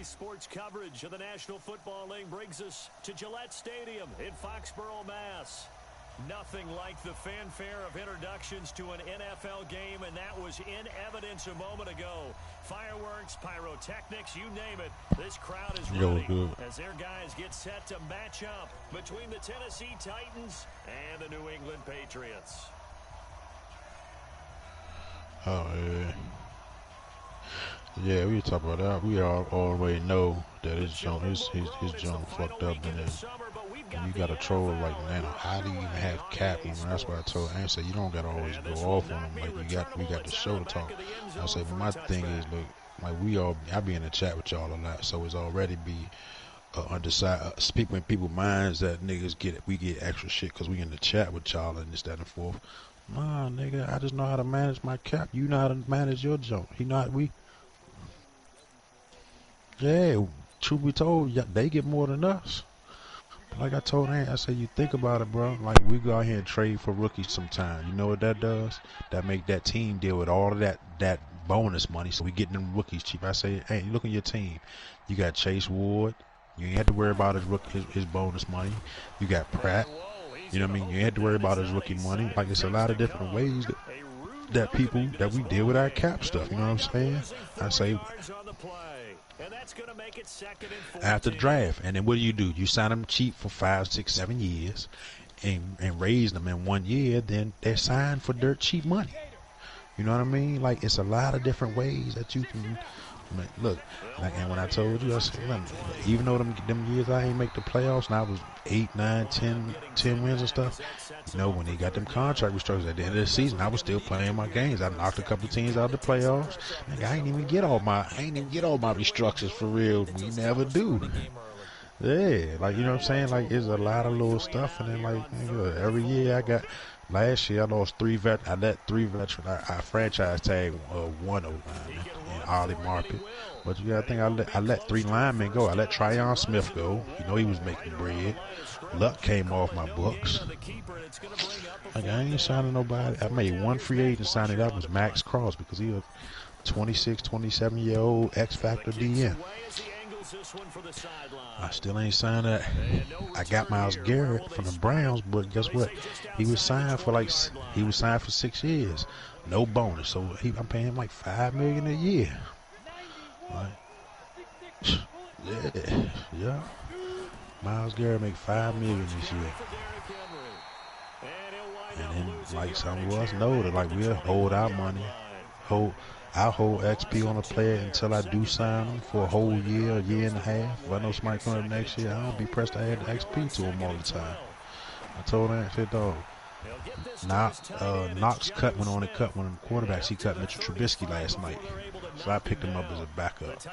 Sports coverage of the National Football League brings us to Gillette Stadium in Foxborough, Mass. Nothing like the fanfare of introductions to an NFL game, and that was in evidence a moment ago. Fireworks, pyrotechnics, you name it. This crowd is ready as their guys get set to match up between the Tennessee Titans and the New England Patriots. Oh, yeah. Yeah, we talk about that. We all already know that his junk fucked up, and then you got a troll like, man, how do you even have cap on? That's why I told Ant, said you don't gotta always go off on him. Like we got the show to talk. I say, but my thing is, look, like I be in the chat with y'all a lot, so it's already be undecided. Speaking in people's minds that niggas we get extra shit because we in the chat with y'all and this, that, and forth. Nah, nigga, I just know how to manage my cap. You know how to manage your junk. You know how Yeah, truth be told, they get more than us. But like I told Ant, I said, you think about it, bro. Like, we go out here and trade for rookies sometimes. You know what that does? That make that team deal with all of that bonus money. So we getting them rookies cheap. I say, hey, look at your team. You got Chase Ward. You ain't have to worry about his bonus money. You got Pratt. You know what I mean? You ain't have to worry about his rookie money. Like, it's a lot of different ways that we deal with our cap stuff. You know what I'm saying? I say, after the draft, and then what do? You sign them cheap for 5, 6, 7 years, and raise them in 1 year. Then they're signed for dirt cheap money. You know what I mean? Like, it's a lot of different ways that you can look. Like, and when I told you, I said, even though them years I ain't make the playoffs, and I was 8, 9, 10 wins and stuff. You know, when they got them contract restructures at the end of the season, I was still playing my games. I knocked a couple teams out of the playoffs. Like, I ain't even get all my restructures for real. We never do. Yeah, like, you know what I'm saying? Like, it's a lot of little stuff, and then like, nigga, every year I got. Last year I lost 3 I let 3 veterans. I franchise tag one O-lineman in Ollie Marpet. But you gotta think I let 3 linemen go. I let Tryon Smith go. You know he was making bread. Luck came off my books. Like, I ain't signing nobody. I made 1 free agent signing. That was Max Cross, because he was 26, 27-year-old X-Factor DN. I still ain't signed that. I got Myles Garrett from the Browns, but guess what? He was signed for 6 years, no bonus. So I'm paying him like $5 million a year. Like, yeah. Myles Garrett make $5 million this year. And then, like some of us know that, like, we'll hold our money, I'll hold XP on a player until I do sign him for a whole year, a year and a half. If I know somebody coming up next year, I don't be pressed to add the XP to him all the time. I told him, shit, dog. Knox went on and cut one of the quarterbacks. He cut Mitchell Trubisky last night. So I picked him up as a backup.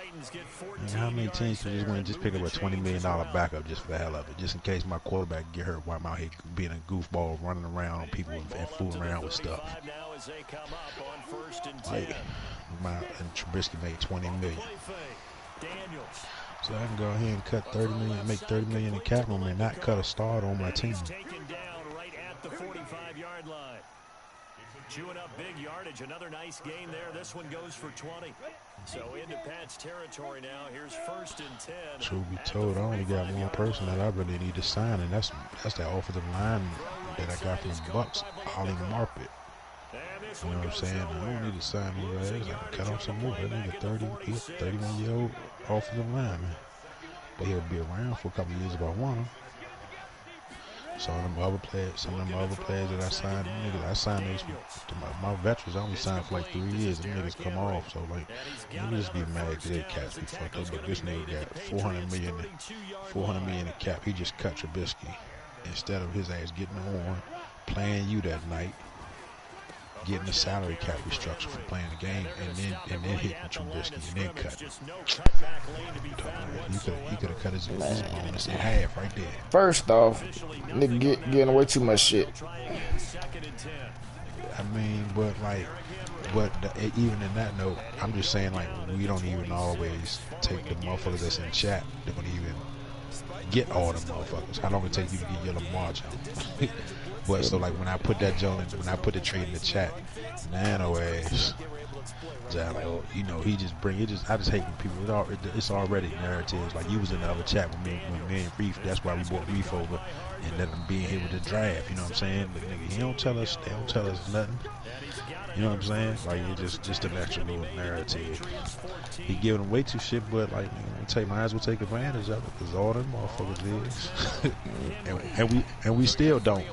And how many teams can just pick up a $20 million backup just for the hell of it? Just in case my quarterback get hurt while I'm out here being a goofball, running around on people and fooling around with stuff. Like, and Trubisky made $20 million. So I can go ahead and cut $30 million, make $30 million in cap room, and not cut a starter on my team. Chewing up big yardage. Another nice gain there. This one goes for 20. So into Pat's territory now. Here's 1st and 10. Truth be told, I only got one person that I really need to sign, and that's that offensive line that I got from the Bucks, Ollie Marpet. You know what I'm saying? I don't need to sign anybody else. I can cut off some more. That nigga he's a 31-year-old offensive lineman. But he'll be around for a couple of years if I want him. Some of them other players that I signed, I signed these to my veterans. I only signed for like 3 years. Them niggas come off, so like, niggas be mad because they cats be fucked up. But this nigga got $400 million in cap. He just cut Trubisky instead of his ass getting on, playing you that night, getting the salary cap restructure for playing the game, and then hitting Trubisky and then cutting. He could have cut his bonus in half right there. First off, nigga getting away too much shit. I mean, even in that note, I'm just saying, like, we don't even always take the motherfuckers that's in chat. They don't even get all the motherfuckers. How long it take you to get your Lamar Jones? But so, like, when I put that Jones, when I put the trade in the chat, nano ass, Like, oh, you know, he just bring it. I just hate when people. It's already narratives. Like you was in the other chat with me and Reef. That's why we brought Reef over and let him be in here with the draft. You know what I'm saying? Like, nigga, they don't tell us nothing. You know what I'm saying? Like it's just an extra little narrative. He giving them way too shit, but like, might as well take advantage of it because all them motherfuckers is, and we still don't.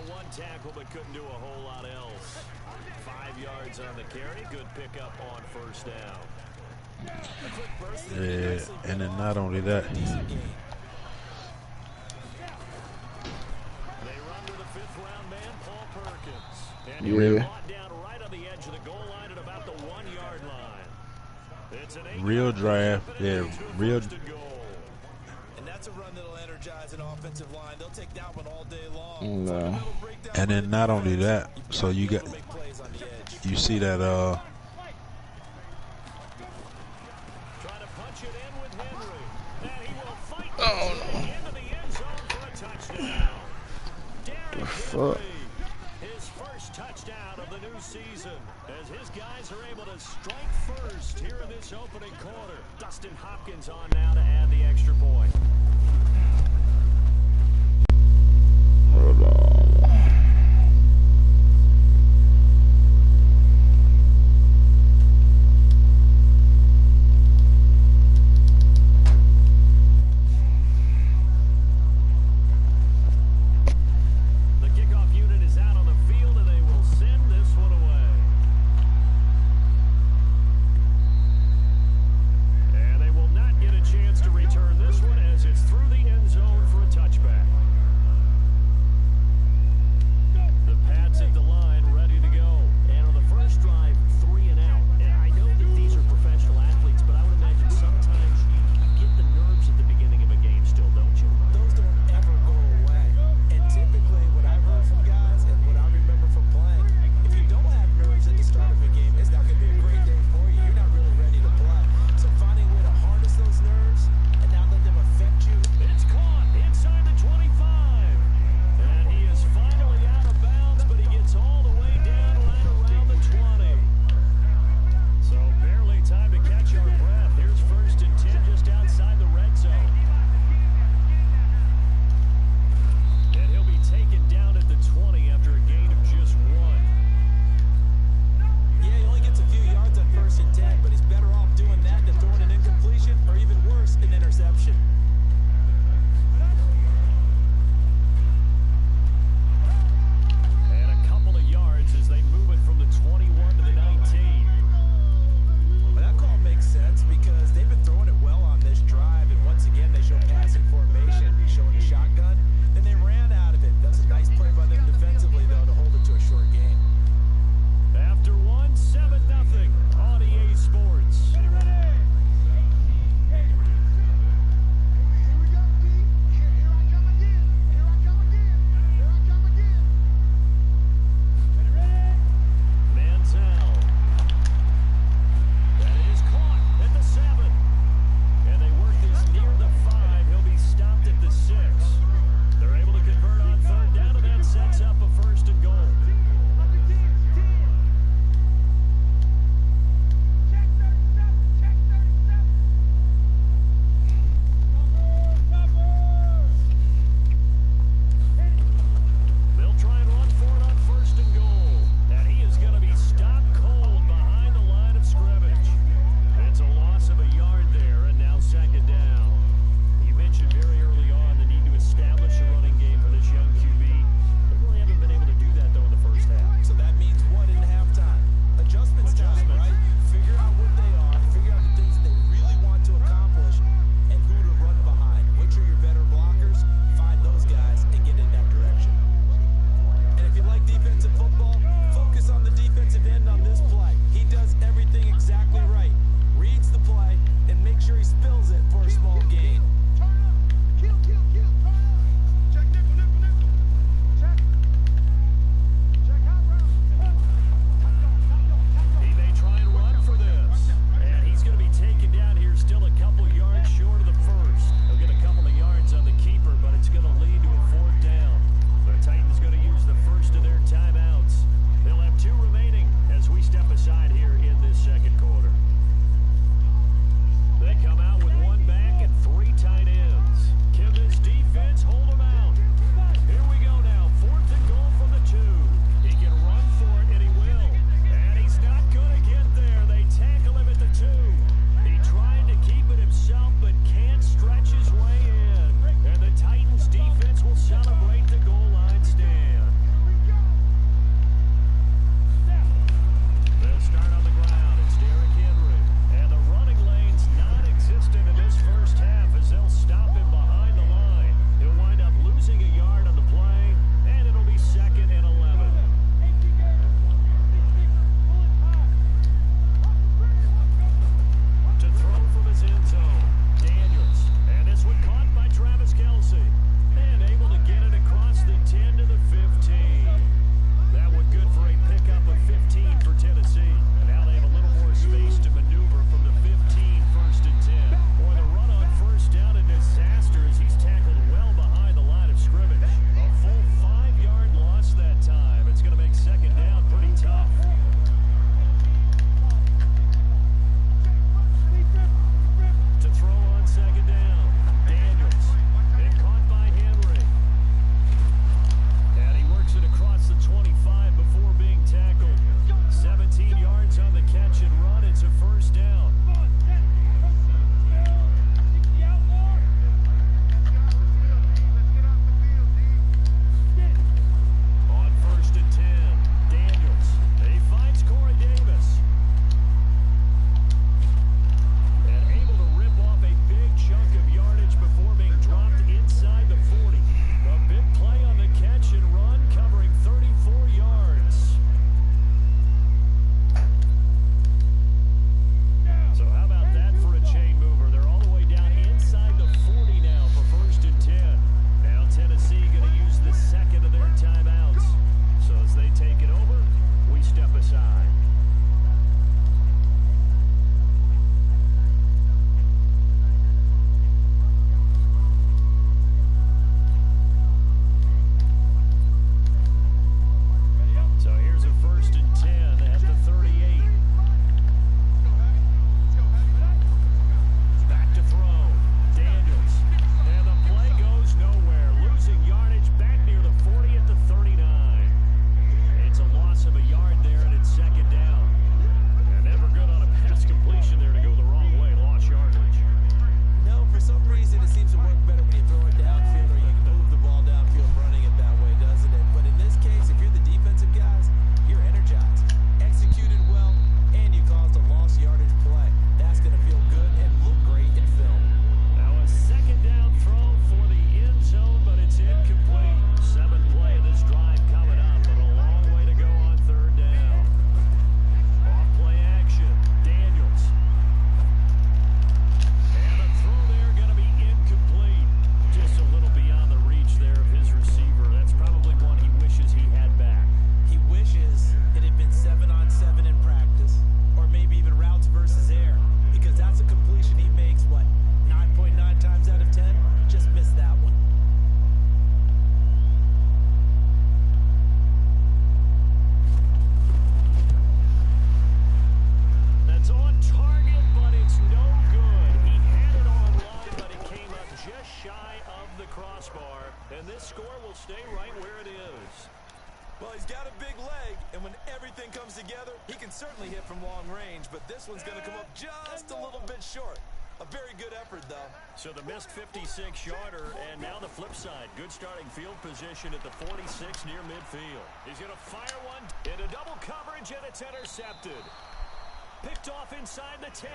Yeah, and then not only that. Yeah. Real draft, yeah, real. And that's a run that'll energize an offensive line. They'll take that one all day long. No. And then not only that, so you see that Oh no. The fuck? His first touchdown of the new season as his guys are able to strike first here in this opening quarter. Dustin Hopkins on now to add the extra point. Hold on. And they will not get a chance to return this one as it's score will stay right where it is. Well, he's got a big leg, and when everything comes together, he can certainly hit from long range, but this one's going to come up just a little bit short. A very good effort, though. So the missed 56-yarder, and now the flip side. Good starting field position at the 46 near midfield. He's going to fire one into double coverage, and it's intercepted. Picked off inside the 10.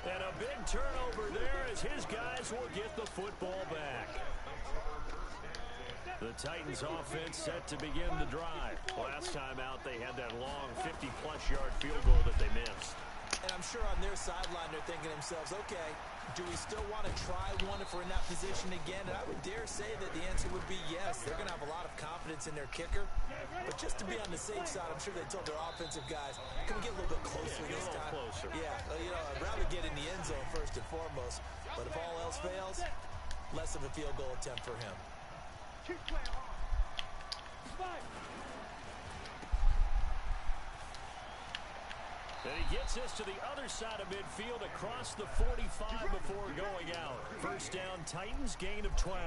And a big turnover there as his guys will get the football back. The Titans offense set to begin the drive. Last time out, they had that long 50-plus yard field goal that they missed. And I'm sure on their sideline they're thinking to themselves, okay, do we still want to try one if we're in that position again? And I would dare say that the answer would be yes. They're going to have a lot of confidence in their kicker. But just to be on the safe side, I'm sure they told their offensive guys, can we get a little bit closer this time? Closer. Yeah, I'd rather get in the end zone first and foremost. But if all else fails, less of a field goal attempt for him. And he gets this to the other side of midfield across the 45 before going out. First down, Titans, gain of 12.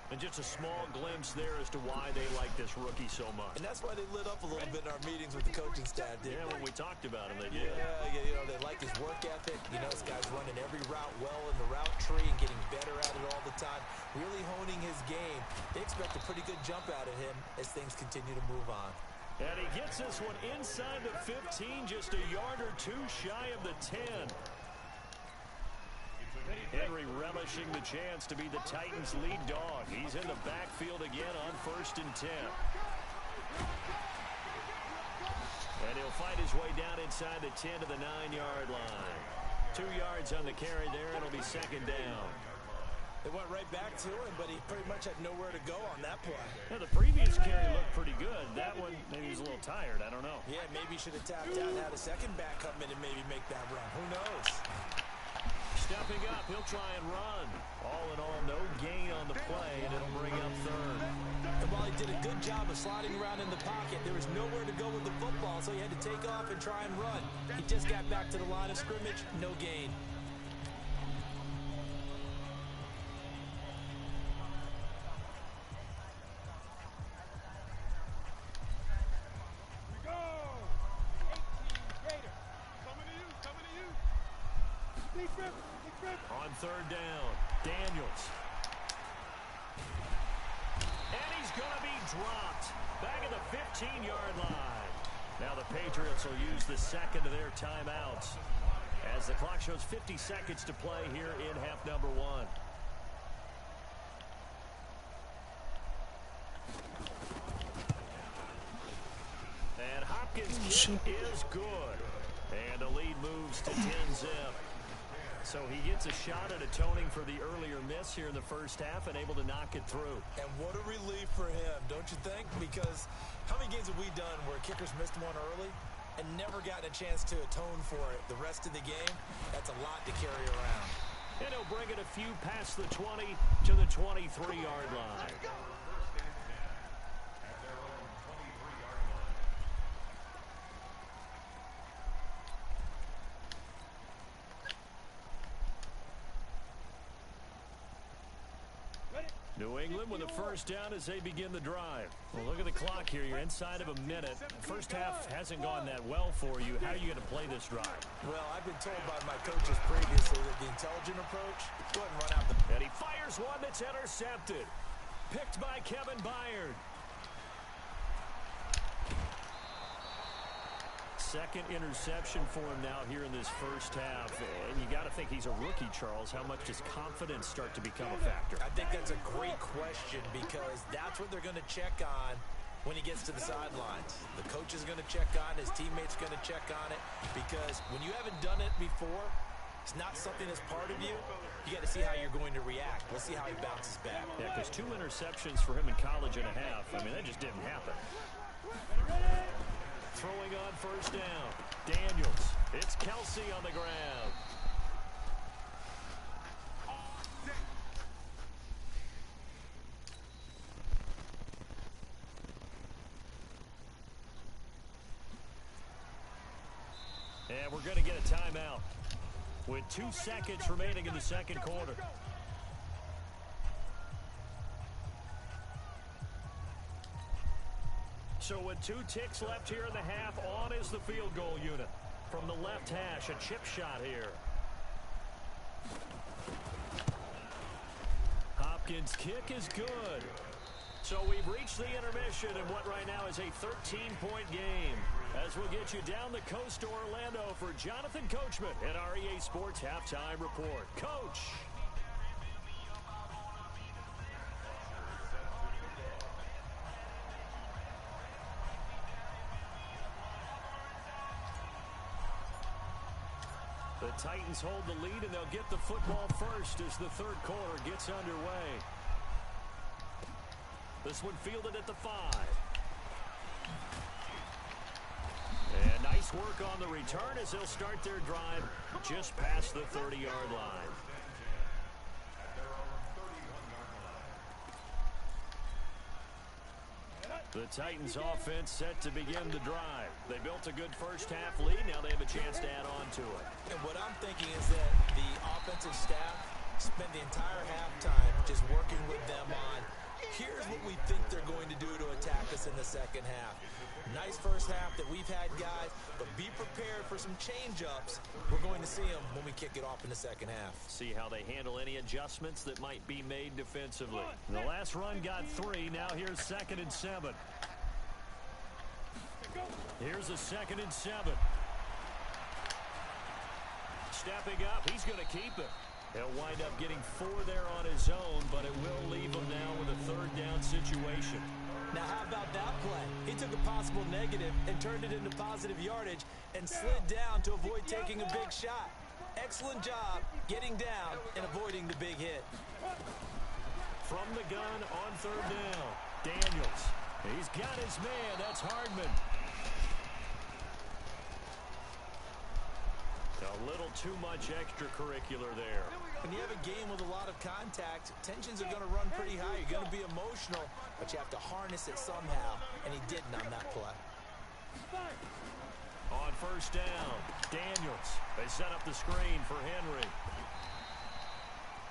And just a small glimpse there as to why they like this rookie so much. And that's why they lit up a little bit in our meetings with the coaching staff, didn't they? When we talked about him, they did. Yeah, they like his work ethic. This guy's running every route well in the route tree and getting better at it all the time. Really honing his game. They expect a pretty good jump out of him as things continue to move on. And he gets this one inside the 15, just a yard or two shy of the 10. Henry relishing the chance to be the Titans' lead dog. He's in the backfield again on 1st and 10. And he'll fight his way down inside the 10 to the 9-yard line. 2 yards on the carry there, and it'll be 2nd down. They went right back to him, but he pretty much had nowhere to go on that play. Yeah, the previous carry looked pretty good. That one, maybe he was a little tired. I don't know. Yeah, maybe he should have tapped out and had a second back come in and maybe make that run. Who knows? Stepping up, he'll try and run. All in all, no gain on the play, and it'll bring up 3rd. And while he did a good job of sliding around in the pocket, there was nowhere to go with the football, so he had to take off and try and run. He just got back to the line of scrimmage, no gain. On 3rd down, Daniels. And he's going to be dropped back at the 15-yard line. Now the Patriots will use the second of their timeouts as the clock shows 50 seconds to play here in half number 1. And Hopkins' kick is good. And the lead moves to 10-zip. So he gets a shot at atoning for the earlier miss here in the first half and able to knock it through. And what a relief for him, don't you think? Because how many games have we done where kickers missed one early and never gotten a chance to atone for it the rest of the game? That's a lot to carry around. And he'll bring it a few past the 20 to the 23-yard line. New England with a first down as they begin the drive. Well, look at the clock here. You're inside of a minute. First half hasn't gone that well for you. How are you going to play this drive? Well, I've been told by my coaches previously that the intelligent approach, go ahead and run out the... And he fires one that's intercepted. Picked by Kevin Byard. Second interception for him now here in this first half. And you got to think he's a rookie, Charles. How much does confidence start to become a factor? I think that's a great question because that's what they're going to check on when he gets to the sidelines. The coach is going to check on, his teammates are going to check on it because when you haven't done it before, it's not something that's part of you. You got to see how you're going to react. We'll see how he bounces back. Yeah, because 2 interceptions for him in college and a half. I mean, that just didn't happen. Throwing on first down. Daniels. It's Kelsey on the ground. And we're going to get a timeout with 2 seconds remaining in the second quarter. So with 2 ticks left here in the half, on is the field goal unit. From the left hash, a chip shot here. Hopkins' kick is good. So we've reached the intermission in what right now is a 13-point game. As we'll get you down the coast to Orlando for Jonathan Coachman at our EA Sports Halftime Report. Coach. The Titans hold the lead, and they'll get the football first as the third quarter gets underway. This one fielded at the 5. And nice work on the return as they'll start their drive just past the 30-yard line. The Titans offense set to begin the drive. They built a good first half lead. Now they have a chance to add on to it. And what I'm thinking is that the offensive staff spent the entire halftime just working with them on, here's what we think they're going to do to attack us in the second half. Nice first half that we've had, guys, but be prepared for some change-ups. We're going to see them when we kick it off in the second half. See how they handle any adjustments that might be made defensively. The last run got 3. Now here's 2nd and 7. Here's a 2nd and 7. Stepping up, he's going to keep it. He'll wind up getting 4 there on his own, but it will leave him now with a 3rd down situation. Now, how about that play? He took a possible negative and turned it into positive yardage and slid down to avoid taking a big shot. Excellent job getting down and avoiding the big hit. From the gun on 3rd down, Daniels. He's got his man. That's Hardman. A little too much extracurricular there. When you have a game with a lot of contact, tensions are going to run pretty high. You're going to be emotional, but you have to harness it somehow, and he didn't on that play. On 1st down, Daniels. They set up the screen for Henry.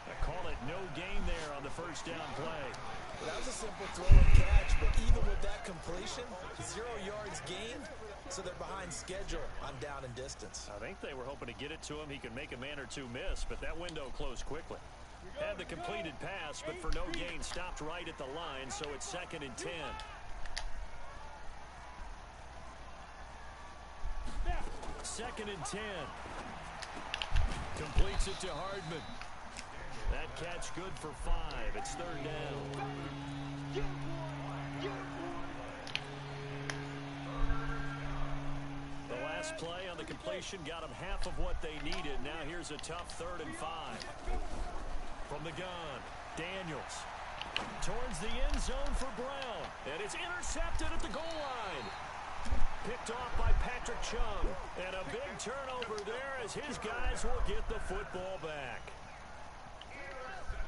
I call it no gain there on the 1st down play. That was a simple throw and catch, but even with that completion, 0 yards gained, so they're behind schedule on down and distance. I think they were hoping to get it to him. He could make a man or 2 miss, but that window closed quickly. Had the completed pass, but for no gain, stopped right at the line, so it's 2nd and 10. Second and 10. Completes it to Hardman. That catch good for 5. It's 3rd down. The last play on the completion got them half of what they needed. Now here's a tough 3rd and 5. From the gun, Daniels. Towards the end zone for Brown. And it's intercepted at the goal line. Picked off by Patrick Chung. And a big turnover there as his guys will get the football back.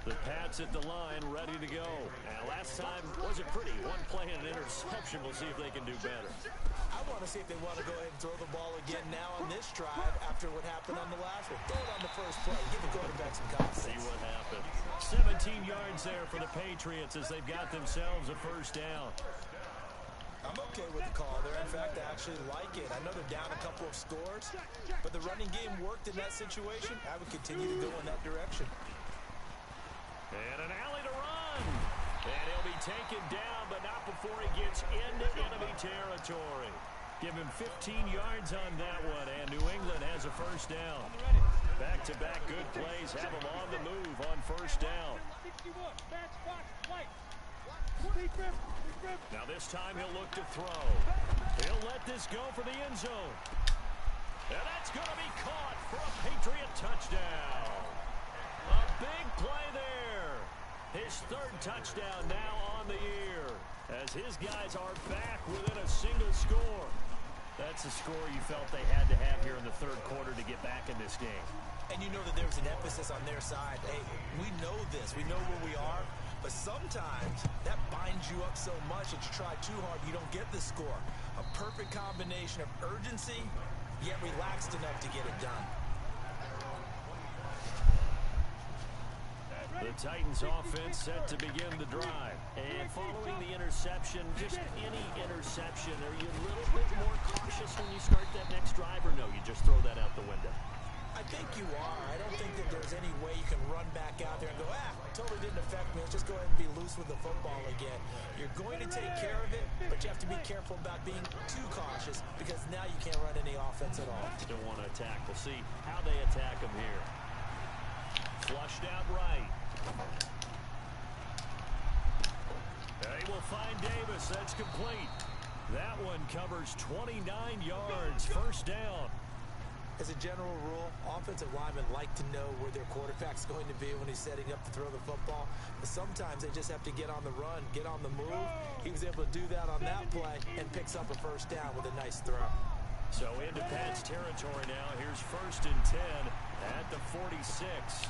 The Pats at the line, ready to go. And last time wasn't pretty. One play and an interception. We'll see if they can do better. I want to see if they want to go ahead and throw the ball again now on this drive after what happened on the last one. Throw it on the first play. Give the quarterback some confidence. See what happens. 17 yards there for the Patriots as they've got themselves a 1st down. I'm okay with the call there. In fact, I actually like it. I know they're down a couple of scores, but the running game worked in that situation. I would continue to go in that direction. And an alley to run. And he'll be taken down, but not before he gets into enemy territory. Give him 15 yards on that one, and New England has a 1st down. Back-to-back good plays have him on the move on 1st down. Now this time he'll look to throw. He'll let this go for the end zone. And that's going to be caught for a Patriot touchdown. A big play there. His 3rd touchdown now on the year as his guys are back within a single score. That's a score you felt they had to have here in the 3rd quarter to get back in this game. And you know that there's an emphasis on their side. Hey, we know this. We know where we are. But sometimes that binds you up so much that you try too hard, you don't get the score. A perfect combination of urgency, yet relaxed enough to get it done. The Titans offense set to begin the drive. And following the interception, just any interception, are you a little bit more cautious when you start that next drive, or no, you just throw that out the window? I think you are. I don't think that there's any way you can run back out there and go, totally didn't affect me. Let's just go ahead and be loose with the football again. You're going to take care of it, but you have to be careful about being too cautious because now you can't run any offense at all. Don't want to attack. We'll see how they attack him here. Flushed out right. They will find Davis. That's complete. That one covers 29 yards. First down. As a general rule, offensive linemen like to know where their quarterback's going to be when he's setting up to throw the football. But sometimes they just have to get on the run, get on the move. He was able to do that on that play and picks up a first down with a nice throw. So into Pat's territory now. Here's 1st and 10 at the 46.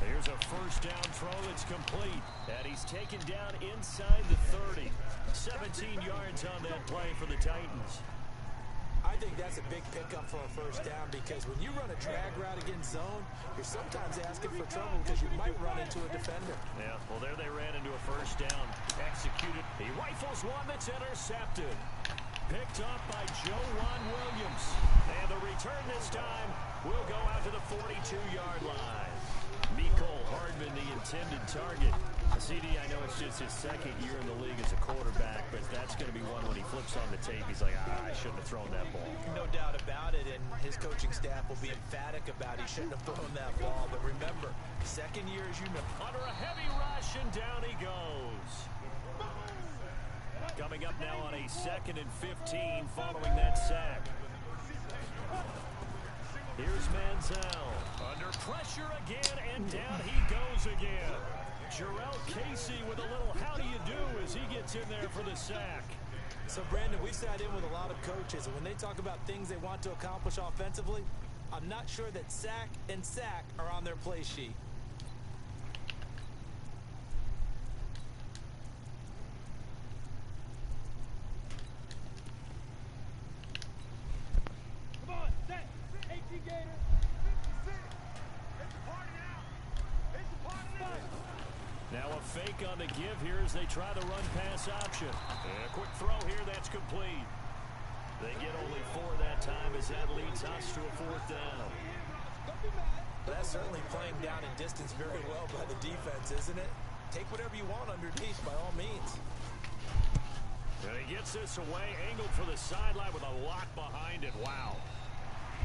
Here's a first down throw that's complete. And he's taken down inside the 30. 17 yards on that play for the Titans. I think that's a big pickup for a first down because when you run a drag route against zone, you're sometimes asking for trouble because you might run into a defender. Yeah, well, there they ran into a first down. Executed. He rifles one that's intercepted. Picked up by Joejuan Williams. And the return this time will go out to the 42-yard line. Mecole Hardman, the intended target. CD, I know it's just his second year in the league as a quarterback, but that's going to be one when he flips on the tape. He's like, I shouldn't have thrown that ball. No doubt about it, and his coaching staff will be emphatic about he shouldn't have thrown that ball. But remember, second year, as you know. Under a heavy rush, and down he goes. Coming up now on a 2nd and 15 following that sack. Here's Manziel. Under pressure again, and down he goes again. Jarrell Casey with a little how do you do as he gets in there for the sack. So, Brandon, we've sat in with a lot of coaches, and when they talk about things they want to accomplish offensively, I'm not sure that sack and sack are on their play sheet. Come on, set. 18 Gator. 56. It's the party now. It's the party now. Now a fake on the give here as they try the run-pass option. And a quick throw here, that's complete. They get only 4 that time as that leads us to a 4th down. That's certainly playing down in distance very well by the defense, isn't it? Take whatever you want underneath by all means. And he gets this away, angled for the sideline with a lock behind it. Wow.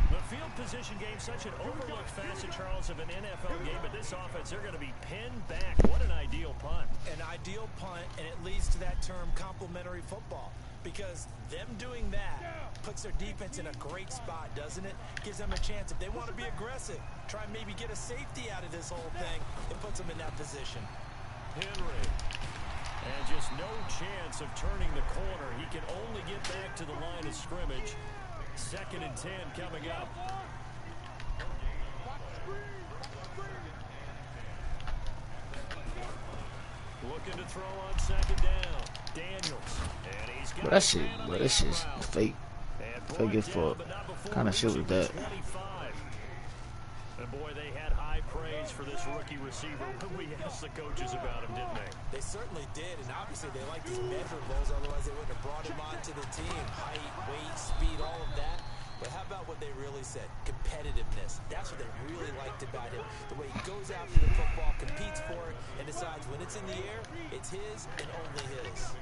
The field position game, such an overlooked facet, Charles, of an NFL game, but this offense, they're going to be pinned back. What an ideal punt. An ideal punt, and it leads to that term complementary football, because them doing that puts their defense in a great spot, doesn't it? Gives them a chance. If they want to be aggressive, try and maybe get a safety out of this whole thing, it puts them in that position. Henry. And just no chance of turning the corner. He can only get back to the line of scrimmage. 2nd and 10 coming up. Looking to throw on 2nd down. Daniels. And he's got That shit's fake. Fake as fuck. Kind of shit with that. And boy, they had high praise for this rookie receiver when we asked the coaches about him, didn't they? They certainly did, and obviously they liked his measurables, otherwise they wouldn't have brought him onto the team. Height, weight, speed, all of that. But how about what they really said? Competitiveness. That's what they really liked about him. The way he goes after the football, competes for it, and decides when it's in the air, it's his and only his.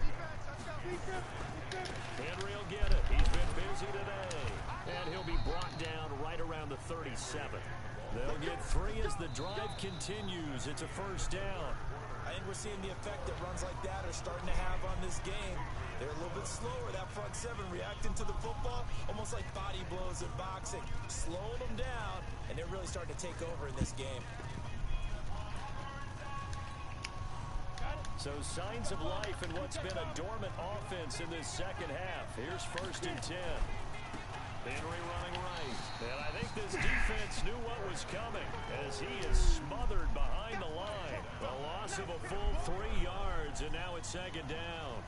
Henry will get it. He's been busy today. And he'll be brought down right around the 37. They'll get 3 as the drive continues. It's a first down. I think we're seeing the effect that runs like that are starting to have on this game. They're a little bit slower, that front 7 reacting to the football, almost like body blows in boxing, slowing them down, and they're really starting to take over in this game. So signs of life in what's been a dormant offense in this second half. Here's 1st and 10. Henry running right. And I think this defense knew what was coming as he is smothered behind the line. The loss of a full 3 yards, and now it's 2nd down.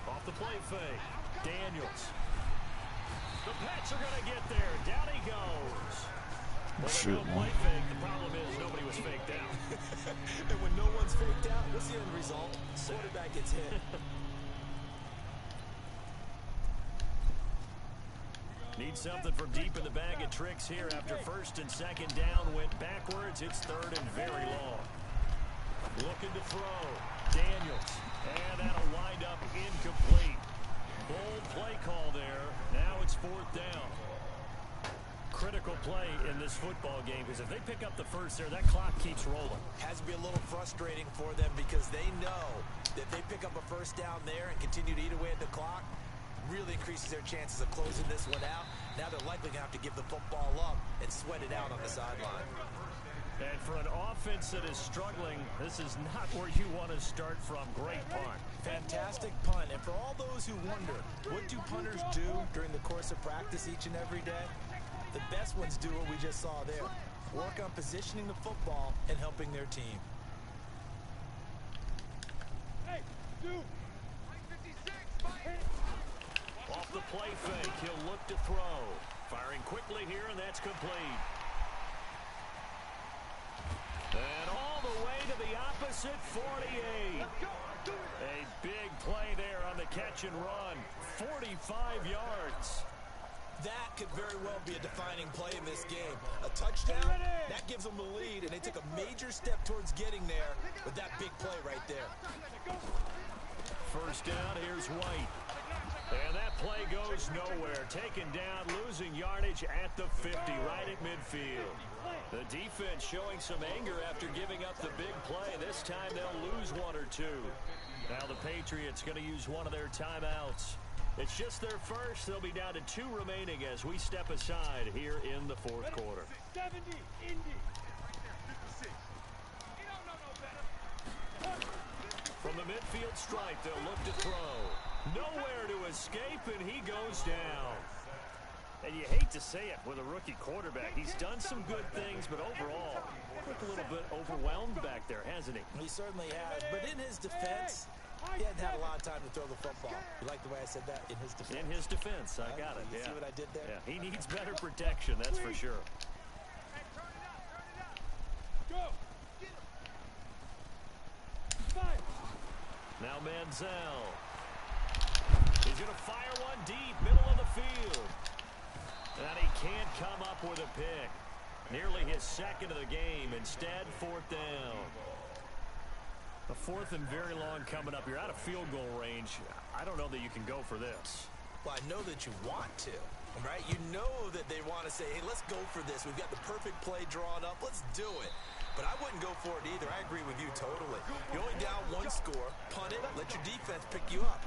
Off the play fake. Daniels. are going to get there. Down he goes. Well, Shoot, no man. play fake. The problem is nobody was faked out. And when no one's faked out, what's the end result? Quarterback gets hit. Need something from deep in the bag of tricks here after first and second down went backwards. It's third and very long. Looking to throw. Daniels. And that'll wind up incomplete. Bold play call there. Now it's fourth down. Critical play in this football game because if they pick up the first there, that clock keeps rolling. Has to be a little frustrating for them because they know that if they pick up a first down there and continue to eat away at the clock, really increases their chances of closing this one out. Now they're likely going to have to give the football up and sweat it out on the sideline. And for an offense that is struggling, this is not where you want to start from. Great punt. Fantastic punt. And for all those who wonder, what do punters do during the course of practice each and every day? The best ones do what we just saw there. Work on positioning the football and helping their team. Hey, dude. Off the play fake, he'll look to throw. Firing quickly here, and that's complete. And all the way to the opposite 48. A big play there on the catch and run. 45 yards. That could very well be a defining play in this game. A touchdown, that gives them the lead, and they took a major step towards getting there with that big play right there. First down, here's White. And that play goes nowhere. Taken down, losing yardage at the 50, right at midfield. The defense showing some anger after giving up the big play. This time they'll lose one or two. Now the Patriots going to use one of their timeouts. It's just their first. They'll be down to 2 remaining as we step aside here in the fourth quarter. 70, Indy. You don't know no better. From the midfield stripe, they'll look to throw. Nowhere to escape, and he goes down. And you hate to say it with a rookie quarterback. He's done some good things, but overall, looked a little bit overwhelmed back there, hasn't he? He certainly has, but in his defense, he hadn't had a lot of time to throw the football. You like the way I said that? In his defense. In his defense, I got it. You Yeah. see what I did there? Yeah, he needs better protection, that's for sure. Hey, turn it out, turn it out. Go. Get him. Fire. Now Manziel. He's going to fire one deep, middle of the field. And he can't come up with a pick. Nearly his second of the game. Instead, fourth down. A fourth and very long coming up. You're out of field goal range. I don't know that you can go for this. Well, I know that you want to, right? You know that they want to say, hey, let's go for this. We've got the perfect play drawn up. Let's do it. But I wouldn't go for it either. I agree with you totally. You're only down one score. Punt it. Let your defense pick you up.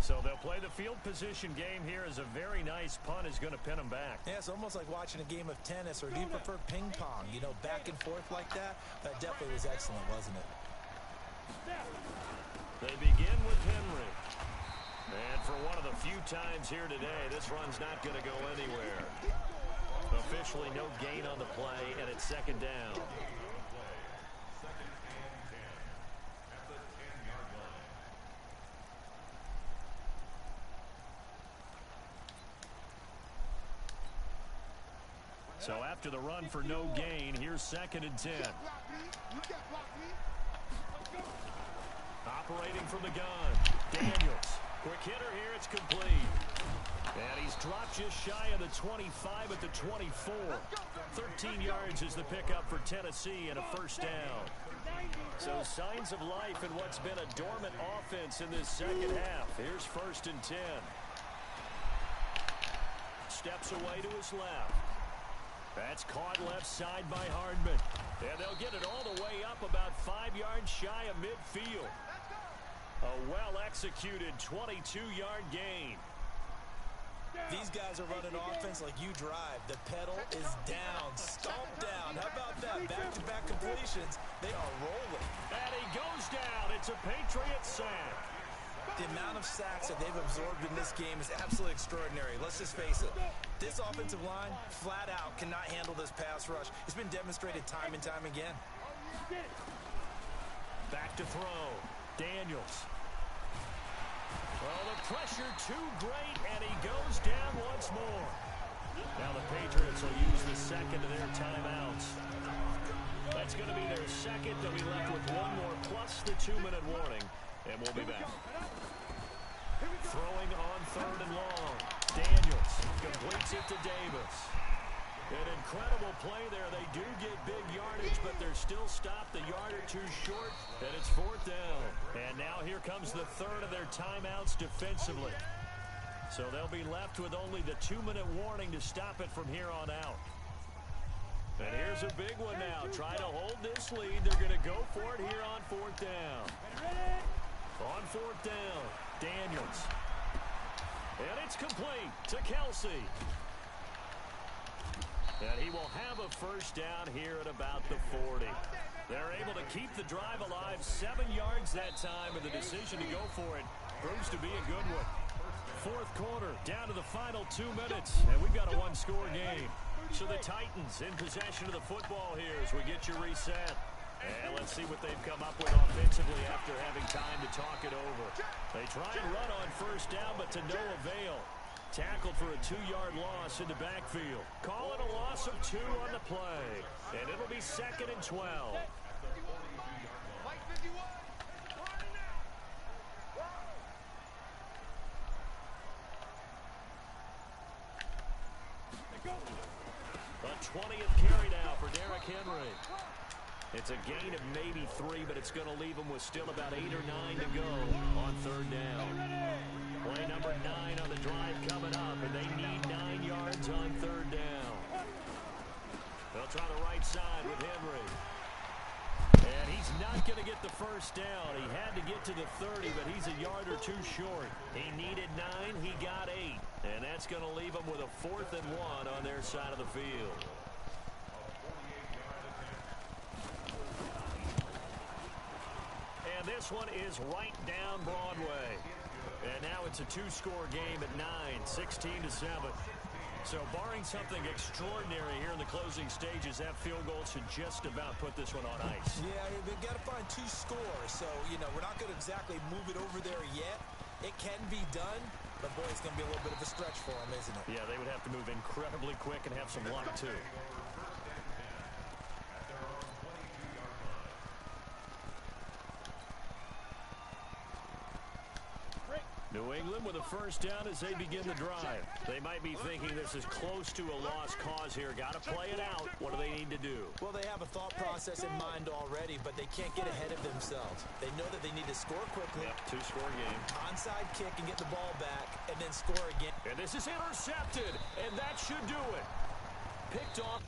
So they'll play the field position game here as a very nice punt is going to pin them back. Yeah, it's almost like watching a game of tennis, or do you prefer ping pong? You know, back and forth like that? That definitely was excellent, wasn't it? They begin with Henry. And for one of the few times here today, this run's not going to go anywhere. Officially no gain on the play, and it's second down. So after the run for no gain, here's second and 10. Operating from the gun. Daniels. Quick hitter here. It's complete. And he's dropped just shy of the 25 at the 24. 13 yards is the pickup for Tennessee and a first down. So signs of life in what's been a dormant offense in this second half. Here's first and 10. Steps away to his left. That's caught left side by Hardman. And they'll get it all the way up about 5 yards shy of midfield. A well-executed 22-yard gain. These guys are running offense like you drive. The pedal is down. Stomp down. How about that? Back-to-back completions. They are rolling. And he goes down. It's a Patriot sack. The amount of sacks that they've absorbed in this game is absolutely extraordinary. Let's just face it. This offensive line, flat out, cannot handle this pass rush. It's been demonstrated time and time again. Back to throw. Daniels. Well, the pressure too great, and he goes down once more. Patriots will use the second of their timeouts. That's going to be their second. They'll be left with one more plus the 2-minute warning, and we'll be back. Throwing on third and long. Daniels completes it to Davis. An incredible play there. They do get big yardage, but they're still stopped a yard or two short, and it's fourth down. And now here comes the third of their timeouts defensively. So they'll be left with only the 2-minute warning to stop it from here on out. And here's a big one now. Try to hold this lead. They're going to go for it here on fourth down. On fourth down, Daniels. And it's complete to Kelsey. And he will have a first down here at about the 40. They're able to keep the drive alive, 7 yards that time, and the decision to go for it proves to be a good one. Fourth quarter, down to the final 2 minutes, and we've got a one-score game. So the Titans in possession of the football here as we get you reset. And let's see what they've come up with offensively after having time to talk it over. They try and run on first down, but to no avail. Tackled for a 2-yard loss in the backfield. Call it a loss of 2 on the play. And it'll be 2nd and 12. A 20th carry now for Derrick Henry. It's a gain of maybe 3, but it's going to leave them with still about 8 or 9 to go on third down. Play number 9 on the drive coming up, and they need 9 yards on third down. They'll try the right side with Henry. And he's not going to get the first down. He had to get to the 30, but he's a yard or 2 short. He needed 9, he got 8. And that's going to leave him with a 4th and 1 on their side of the field. And this one is right down Broadway. And now it's a 2-score game at 9, 16-7. So barring something extraordinary here in the closing stages, that field goal should just about put this one on ice. Yeah, we've got to find 2 scores. So, we're not going to exactly move it over there yet. It can be done, but boy, it's going to be a little bit of a stretch for them, isn't it? Yeah, they would have to move incredibly quick and have some luck, too. New England with a first down as they begin the drive. They might be thinking this is close to a lost cause here. Got to play it out. What do they need to do? Well, they have a thought process in mind already, but they can't get ahead of themselves. They know that they need to score quickly. Yep, 2-score game. Onside kick and get the ball back, and then score again. And this is intercepted, and that should do it. Picked off.